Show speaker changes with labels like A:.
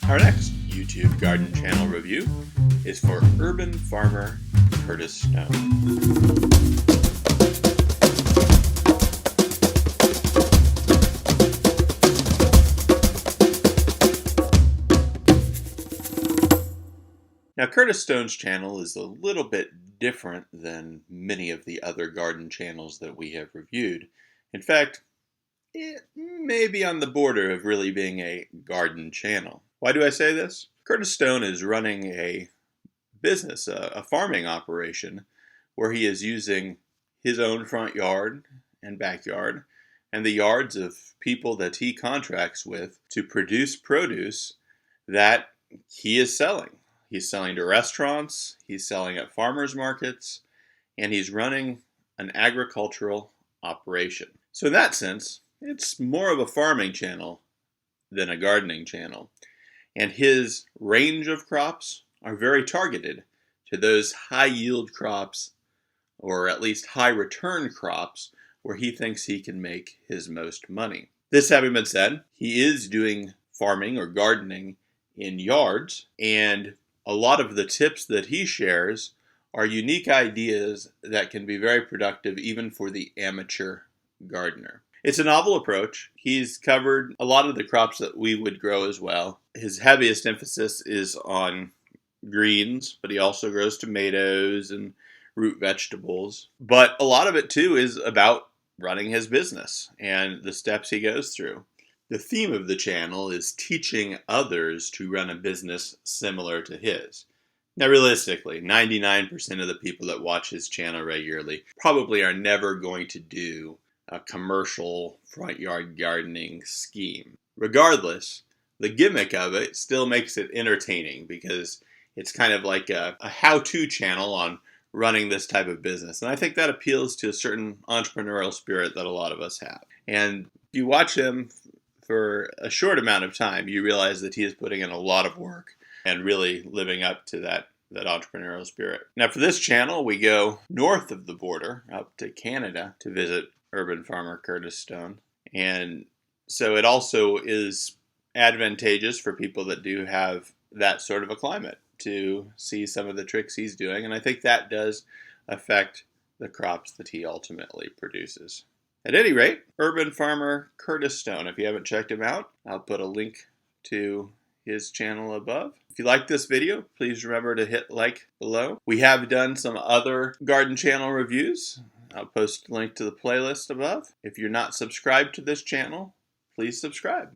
A: Our next YouTube garden channel review is for urban farmer Curtis Stone. Now, Curtis Stone's channel is a little bit different than many of the other garden channels that we have reviewed. In fact, it may be on the border of really being a garden channel. Why do I say this? Curtis Stone is running a business, a farming operation, where he is using his own front yard and backyard and the yards of people that he contracts with to produce produce that he is selling. He's selling to restaurants, he's selling at farmers markets, and he's running an agricultural operation. So in that sense, it's more of a farming channel than a gardening channel. And his range of crops are very targeted to those high yield crops, or at least high return crops, where he thinks he can make his most money. This having been said, he is doing farming or gardening in yards, and a lot of the tips that he shares are unique ideas that can be very productive even for the amateur gardener. It's a novel approach. He's covered a lot of the crops that we would grow as well. His heaviest emphasis is on greens, but he also grows tomatoes and root vegetables. But a lot of it too is about running his business and the steps he goes through. The theme of the channel is teaching others to run a business similar to his. Now, realistically, 99% of the people that watch his channel regularly probably are never going to do a commercial front yard gardening scheme. Regardless, the gimmick of it still makes it entertaining because it's kind of like a how-to channel on running this type of business. And I think that appeals to a certain entrepreneurial spirit that a lot of us have. And if you watch him for a short amount of time, you realize that he is putting in a lot of work and really living up to that entrepreneurial spirit. Now, for this channel, we go north of the border up to Canada to visit urban farmer Curtis Stone. And so it also is advantageous for people that do have that sort of a climate to see some of the tricks he's doing. And I think that does affect the crops that he ultimately produces. At any rate, urban farmer Curtis Stone. If you haven't checked him out, I'll put a link to his channel above. If you like this video, please remember to hit like below. We have done some other garden channel reviews. I'll post a link to the playlist above. If you're not subscribed to this channel, please subscribe.